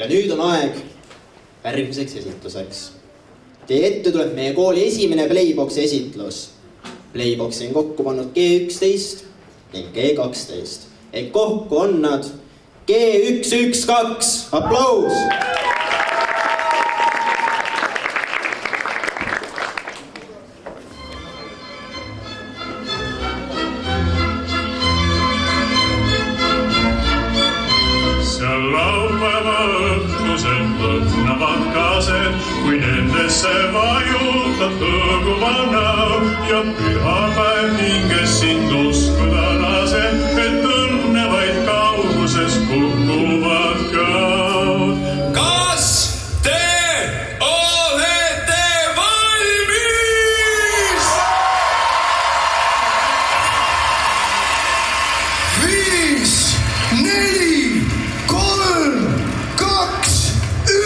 Ja nüüd on aeg järgmiseks esitluseks. Teie ette tuleb meie kooli esimene Playboxi esitlus. Playboxi on kokku pannud G11 ning G12. Et kokku on nad G112. Aplaus! Kui nendesse vajutad hõõguva näo ja pühapäev hinges sind uskuda lase, et õnne vaid kauguses kukuvad kaod. Kas te olete valmis? 5, 4, 3, 2, 1.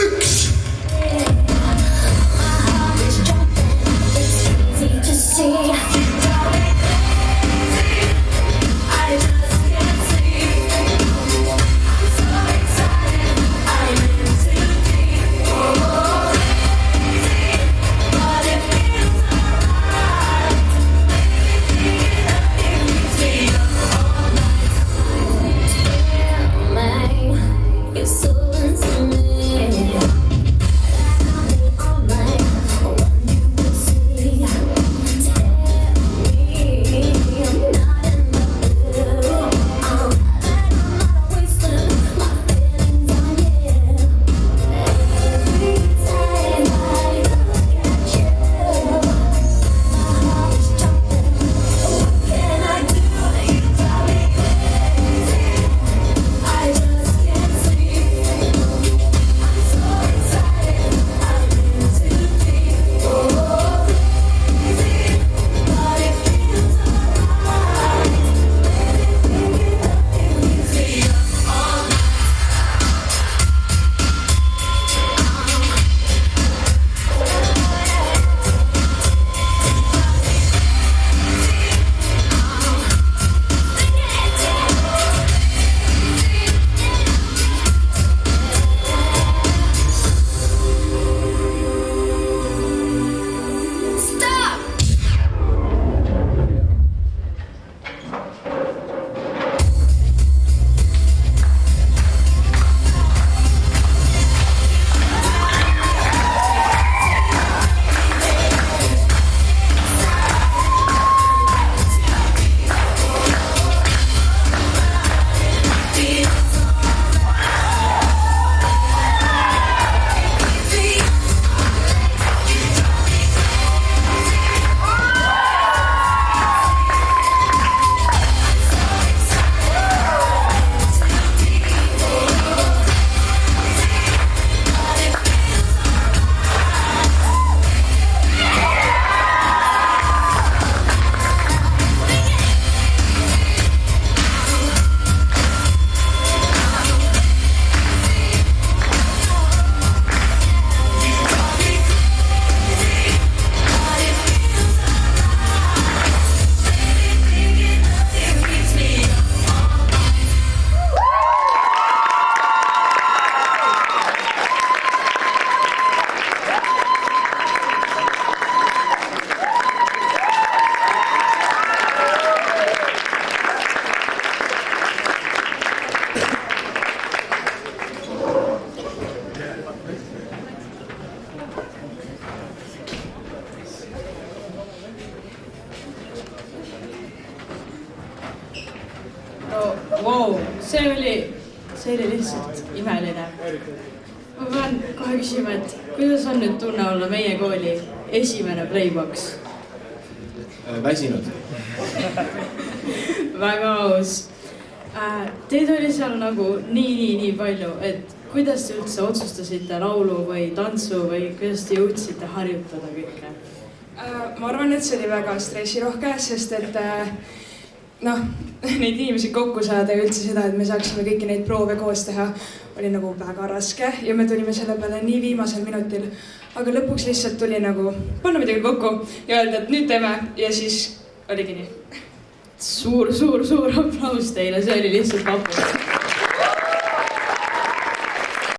Wow, see oli lihtsalt imeline. Ma pean kohe küsima, et kuidas on nüüd tunne olla meie kooli esimene Playbox? Väsinud. Väga aus. Teid oli seal nagu nii palju, et kuidas te üldse otsustasite laulu või tantsu või kuidas te jõudsite harjutada kõike? Ma arvan, et see oli väga stressirohke, sest et neid inimesi kokku saada ja üldse seda, et me saaksime kõiki neid proove koos teha, oli nagu väga raske ja me tulime selle peale nii viimasel minutil. Aga lõpuks lihtsalt tuli nagu panna midagi kokku ja öelda, et nüüd teeme ja siis oligi nii. Suur aplaus teile, see oli lihtsalt vapur.